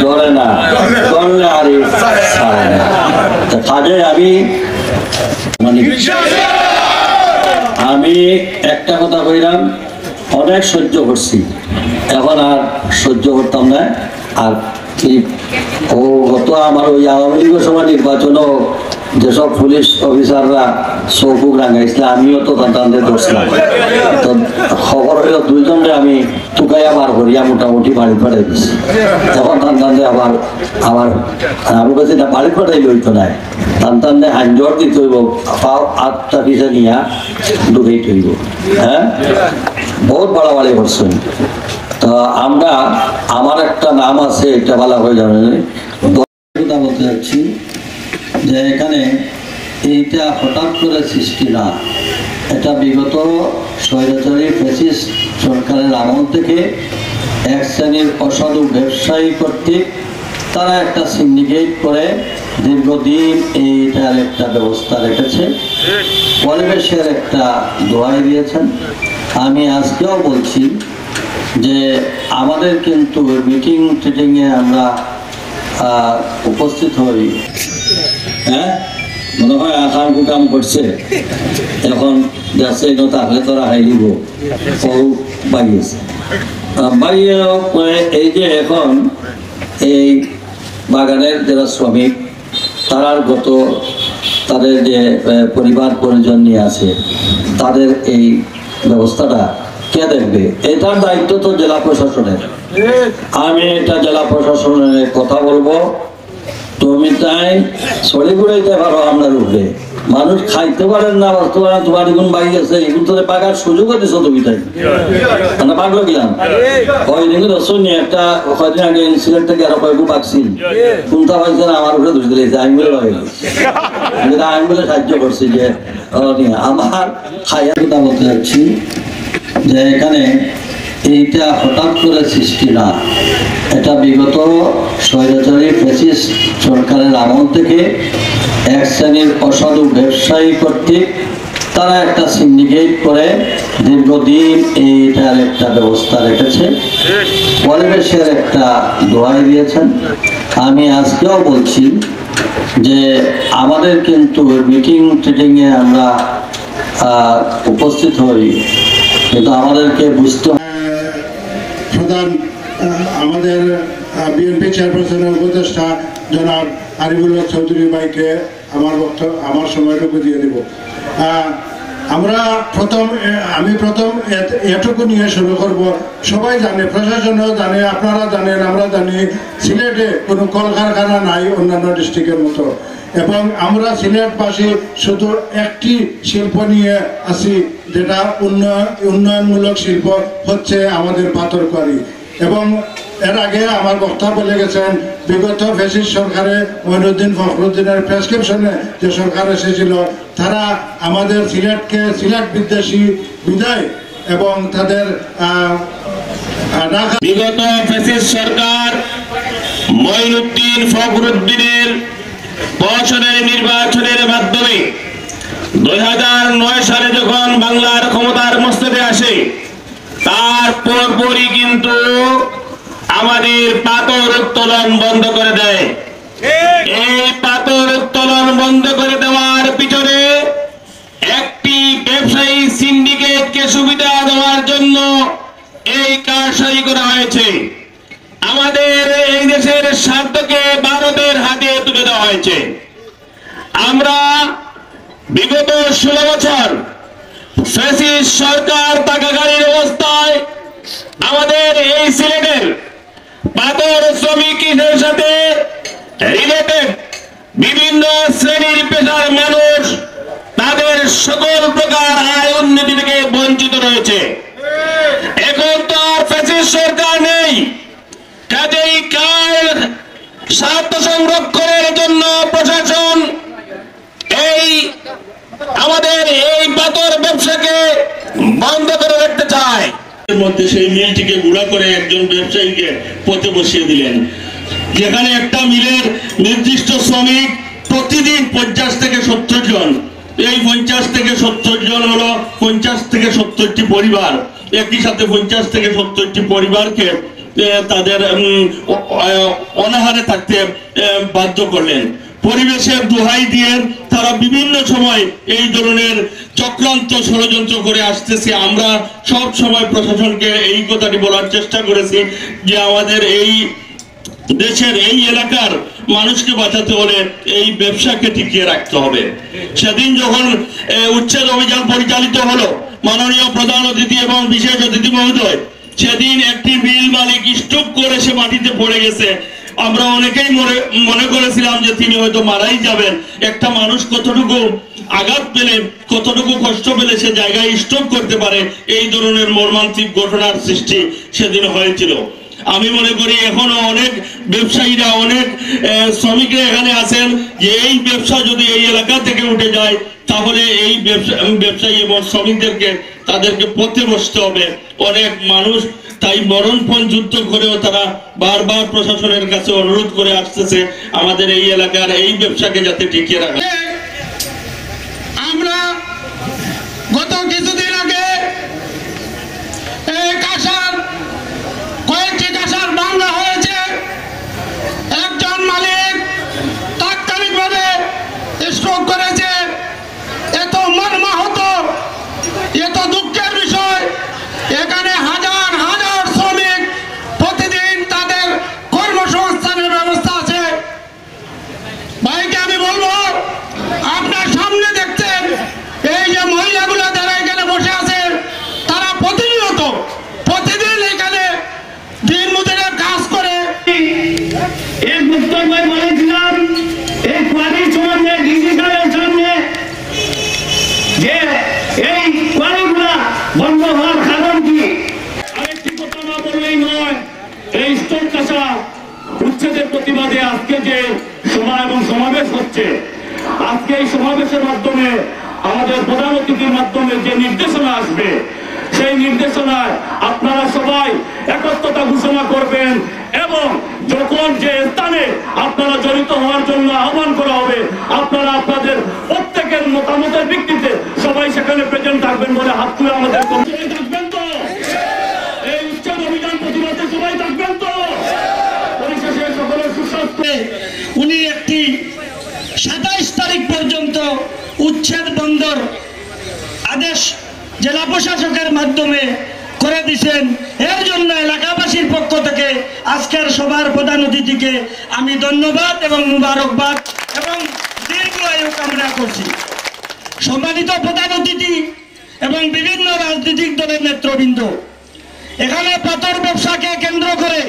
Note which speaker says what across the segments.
Speaker 1: ধরে না, ধরলে আর ছাড়ে না। কাজে আমি একটা কথা কইলাম, অনেক সহ্য করছি, এখন আর সহ্য করতাম না। আর কি ও গত আমার ওই আওয়ামী লীগের সময় নির্বাচনও যেসব পুলিশ অফিসাররা চৌকুক রাঙাইছিল, আমিও তো তাদের ধরছিলাম। তো খবর হইল দুইজনরে আমি টুকাইয়া বার করিয়া মোটামুটি বাড়ি পাঠাই দিছি। তখন তান্তান্দে আবার আমি বলছি না, বাড়ি পাঠাই লইতো নাই, তান্তান্দে হাঞ্জর দিতে হইব, পাও আটটা পিছিয়ে নিয়া ডুবেই হইব। হ্যাঁ, বহুত বাড়াবাড়ি করছেন। তো আমরা, আমার একটা নাম আছে, এটা ভালো হয়ে যাবে। বলতে যাচ্ছি যে এখানে এইটা হঠাৎ করে সৃষ্টি না, এটা বিগত স্বৈরাচারী ফ্যাসিস্ট সরকারের আমল থেকে এক শ্রেণীর অসাধু ব্যবসায়ী কর্তৃক তারা একটা সিন্ডিকেট করে দীর্ঘদিন এইটার একটা ব্যবস্থা রেখেছে, পরিবেশের একটা দোহাই দিয়েছেন। আমি আজকেও বলছি যে আমাদের কিন্তু মিটিং টিটিংয়ে আমরা উপস্থিত হই। হ্যাঁ, মনে হয় আকাম কুকাম করছে, এখন যাচ্ছে তাহলে তোরা হাই দিব বাইয়েছে বাইয়ে। এই যে এখন এই বাগানের যারা শ্রমিক, তারার তাদের যে পরিবার পরিজন নিয়ে আছে, তাদের এই ব্যবস্থাটা কে দেখবে? এটার দায়িত্ব তো জেলা প্রশাসনের। আমি এটা জেলা প্রশাসনের কথা বলবো, তুমি তাই ছড়ি ঘুরাইতে পারো আপনার উপরে, মানুষ খাইতে পারেন না, বাঁচতে পারেন, তোমার এগুন বাই আছে, এগুন তোদের পাকার সুযোগও দিছ তুমি, তাই মানে পাগলো গেলাম। কয়দিন শুনি একটা কয়দিন আগে ইনসিডেন্ট থেকে আরো কয়েকু পাকছি, কোনটা পাইছে না আমার উপরে দোষ দিয়েছে, আমি বলে রয়ে গেছি, আমি বলে সাহায্য করছি। যে আমার খাইয়া কথা বলতে যাচ্ছি যে এখানে এইটা হঠাৎ করে সৃষ্টি না, এটা বিগত স্বৈরাচারী ফ্যাসিস্ট সরকারের আমল থেকে এক শ্রেণীর অসাধু ব্যবসায়ী কর্তৃক তারা একটা সিন্ডিকেট করে দীর্ঘদিন এইটার একটা ব্যবস্থা রেখেছে, পরিবেশের একটা দোহাই দিয়েছেন। আমি আজকেও বলছি যে আমাদের কিন্তু মিটিং টিটিংয়ে আমরা উপস্থিত হই, কিন্তু আমাদেরকে বুঝতে
Speaker 2: প্রধান আমাদের বিএনপি চেয়ারপারসনের উপদেষ্টা জনাব আরিফুল হক চৌধুরী ভাইকে আমার সময়টুকু দিয়ে দেব। আমি প্রথম এটুকু নিয়ে শুরু করব। সবাই জানে, প্রশাসনও জানে, আপনারা জানেন, আমরা জানি, সিলেটে কোনো কলকারখানা নাই অন্যান্য ডিস্ট্রিক্টের মতো, এবং আমরা সিলেটবাসী শুধু একটি শিল্প নিয়ে আছি, যেটা উন্নয়নমূলক শিল্প হচ্ছে আমাদের পাথরকারি। এবং এর আগে আমার বক্তা বলে গেছেন, বিগত ফ্যাসিস্ট সরকারে মঈনুদ্দিন ফখরুদ্দিনের প্রেসক্রিপশনে যে সরকার এসেছিল, তারা আমাদের সিলেটকে সিলেট বিদ্বেষী বিদায় এবং তাদের
Speaker 3: বিগত ফ্যাসিস্ট সরকার মঈনুদ্দিন ফখরুদ্দিনের বছরের নির্বাচনের মাধ্যমে 2009 সালে যখন বাংলার ক্ষমতার মস্তদে আসে, তার পরপরই কিন্তু আমাদের পাথর উত্তোলন বন্ধ করে দেয়। এই পাথর উত্তোলন বন্ধ করে দেওয়ার পিছনে একটি ব্যবসায়ী সিন্ডিকেটকে সুবিধা দেওয়ার জন্য এই কারসাজি করা হয়েছে। আমাদের এই দেশের স্বার্থকে ভারতের হাতে তুলে দেওয়া হয়েছে। আমরা বিগত 16 বছর ফ্যাসিস্ট সরকার থাকাকালীন অবস্থায় আমাদের এই সিলেটের পাথর শ্রমিকদের সাথে রিলেটেড বিভিন্ন শ্রেণীর পেশার মানুষ তাদের সকল প্রকার আয় উন্নতি থেকে বঞ্চিত রয়েছে। এখন তো আর ফ্যাসিস্ট সরকার নেই, কাজেই কার স্বার্থ সংরক্ষণের জন্য প্রশাসন আমাদের এই পাথর ব্যবসাকে বন্ধ করে রাখতে চায়। এর মধ্যে সেই মিলটিকে গুঁড়া করে একজন ব্যবসায়ীকে পথে বসিয়ে দিলেন, যেখানে একটা মিলের নির্দিষ্ট শ্রমিক প্রতিদিন 50 থেকে 70 জন, এই 50 থেকে 70 জন হলো 50 থেকে 70টি পরিবার, একই সাথে 50 থেকে 70টি পরিবারকে তাদের অনাহারে থাকতে বাধ্য করলেন। পরিবেশের দোহাই দিয়ে তারা বিভিন্ন সময় এই ধরনের চক্রান্ত ষড়যন্ত্র করে আসতেছে। আমরা সব সময় প্রশাসনকে এই কথাটি বলার চেষ্টা করেছি যে আমাদের এই দেশের এই এলাকার মানুষকে বাঁচাতে হলে এই ব্যবসাকে টিকিয়ে রাখতে হবে। সেদিন যখন উচ্ছেদ অভিযান পরিচালিত হলো, মাননীয় প্রধান অতিথি এবং বিশেষ অতিথি মহোদয়, সেদিন একটি মিল মালিক স্ট্রোক করে সে মাটিতে পড়ে গেছে। আমরা অনেকেই মনে করেছিলাম যে তিনি হয়তো মারাই যাবেন। একটা মানুষ কতটুকু আঘাত পেলে, কতটুকু কষ্ট পেলে সে জায়গায় স্ট্রোক করতে পারে, এই ধরনের মর্মান্তিক ঘটনার সৃষ্টি সেদিন হয়েছিল। আমি মনে করি এখনো অনেক ব্যবসায়ীরা, অনেক শ্রমিকরা এখানে আছেন যে এই ব্যবসা যদি এই এলাকা থেকে উঠে যায় তাহলে এই ব্যবসায়ী এবং শ্রমিকদেরকে তাদেরকে পথে বসতে হবে। অনেক মানুষ তাই মরণপণ যুদ্ধ করেও তারা বারবার প্রশাসনের কাছে অনুরোধ করে আসতেছে আমাদের এই এলাকার এই ব্যবসাকে যাতে টিকিয়ে রাখা।
Speaker 4: আমরা গত কিছুদিন আগে কয়েকটি কাঁসার ভাঙা হয়েছে। একজন মালিক তাৎক্ষণিকভাবে স্ট্রোক করেছে। এত মর্মাহত, এত দুঃখের বিষয়। এখানে হাজার হাজার শ্রমিক প্রতিদিন তাদের কর্মসংস্থানের ব্যবস্থা আছে। ভাইকে আমি বলবো, আপনার সামনে দেখছেন এই যে মহিলাগুলো যারা এখানে বসে আছে, তারা প্রতিদিন এখানে দিন মজুরের কাজ করে।
Speaker 5: এই মুক্তর ভাই বলেছিলাম এই কোয়ারির সামনে, ডিজিটালের সামনে, যে এই কোয়ারিগুলা বন্ধ হওয়ার কারণ কি? আরেকটি কথা না বললেই নয়। এই স্টোর কাঁসা উচ্ছেদের প্রতিবাদে আজকে যে সভা এবং সমাবেশ হচ্ছে, আজকে এই সমাবেশের মাধ্যমে আমাদের প্রধান অতিথির মাধ্যমে যে নির্দেশনা আসবে, সেই নির্দেশনায় আপনারা সবাই একত্রতা ঘোষণা করবেন এবং যখন যে স্থানে আপনারা জড়িত হওয়ার জন্য আহ্বান করা হবে, আপনারা আপনাদের প্রত্যেকের মতামতের ভিত্তিতে সবাই সেখানে প্রেজেন্ট থাকবেন বলে হাত তুলে আমাদের থাকবেন তো? এই উচ্ছেদ অভিযান প্রতিবাদে সবাই থাকবেন তো? পরিশেষে সকলের সুস্বাস্থ্য।
Speaker 4: উনি একটি 27 তারিখ পর্যন্ত উচ্ছেদ বন্ধর আদেশ জেলা প্রশাসকের মাধ্যমে করে দিয়েছেন। এর জন্য এলাকাবাসীর পক্ষ থেকে আজকের সভার প্রধান অতিথিকে আমি ধন্যবাদ এবং মুবারকবাদ এবং দীর্ঘ আয়ু কামনা করছি। সম্মানিত প্রধান অতিথি এবং বিভিন্ন রাজনৈতিক দলের নেতৃবৃন্দ, এখানে পাথর ব্যবসাকে কেন্দ্র করে,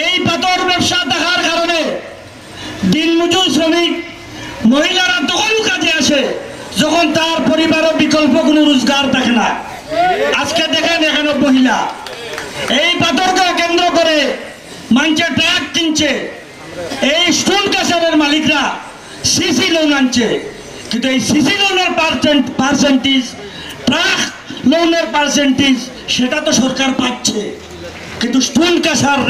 Speaker 4: এই পাথর ব্যবসা দেখার কারণে দিনমজুর শ্রমিক মহিলারা তখন কাজে আসে যখন তার পরিবারের বিকল্প কোনো রোজগার থাকে না। আজকে দেখেন এখানে মহিলা এই পাথরকে কেন্দ্র করে মানুষের ট্রাক কিনছে। এই স্টোন কাঁসারের মালিকরা সিসি লোন আনছে, কিন্তু এই সিসি লোনের পার্সেন্টেজ, ট্রাক লোনের পার্সেন্টেজ সেটা তো সরকার পাচ্ছে, কিন্তু স্টোন কাঁসার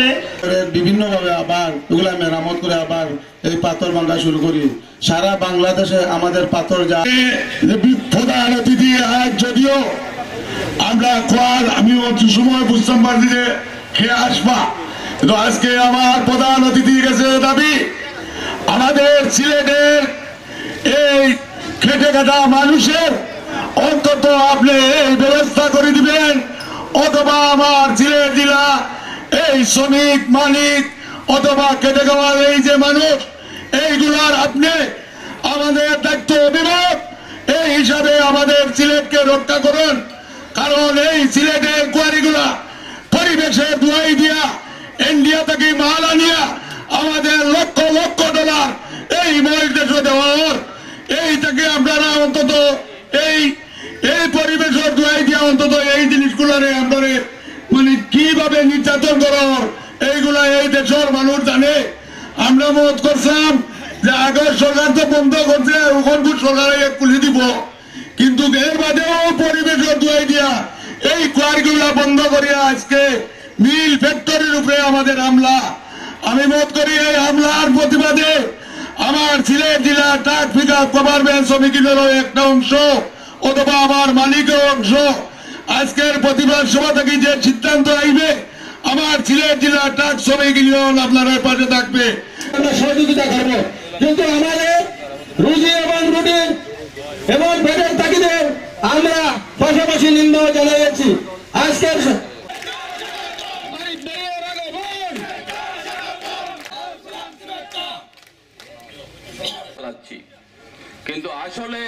Speaker 2: বিভিন্নভাবে আবার এগুলা মেরামত করে আবার এই পাথর ভাঙা শুরু করি। সারা বাংলাদেশে আমাদের পাথর প্রধান অতিথি আজ যদিও আমরা আমি সময় বুঝতাম পারছি খেয়ে আসবা, কিন্তু আজকে আমার প্রধান অতিথির কাছে দাবি, আমাদের সিলেটের এই খেটে খাটা মানুষের অন্তত আপনি এই ব্যবস্থা করে দিবেন, অথবা আমার সিলেট জেলা এই শ্রমিক মালিক অথবা খেটে খাওয়ার এই যে মানুষ, এইগুলার আপনি আমাদের দায়িত্ব অভিভাবক এই হিসাবে আমাদের সিলেটকে রক্ষা করুন। কারণ এই সিলেটের কোয়ারিগুলা পরিবেশের দোহাই দিয়া ইন্ডিয়া থেকে মাল আনিয়া আমাদের লক্ষ লক্ষ ডলার এই মহিলাদের দেওয়ার, এই থেকে আপনারা অন্তত এই পরিবেশের দোহাই দিয়া অন্তত এই জিনিসগুলারে আপনারা মানে কিভাবে নির্যাতন করার এইগুলা এই দেশের মানুষ জানে। আমরা মত করছিলাম যে আগের সরকার তো বন্ধ করছে, ওখান সরকার খুলে দিব, কিন্তু এর বাদেও পরিবেশের দোহাই দিয়া এই কোয়ারিগুলা বন্ধ করিয়া আজকে মিল ফ্যাক্টরির উপরে আমাদের হামলা। আমি মত করি এই হামলার প্রতিবাদে আমার সিলেট জেলা ট্রাক পিকআপ কভার ভ্যান শ্রমিকেরও একটা অংশ অথবা আমার মালিকের অংশ আজকের প্রতিবাদ সভা থেকে যে সিদ্ধান্ত আইবে
Speaker 3: আমার সিলেট জেলা ট্রাক শ্রমিক ইউনিয়ন আপনারা পাশে থাকবে,
Speaker 6: আমরা সহযোগিতা করবো। কিন্তু আমাদের রুজি এবং রুটি এবং পেটের তাগিদে আমরা পাশাপাশি নিন্দা জানাইছি। আজকের
Speaker 7: কিন্তু আসলে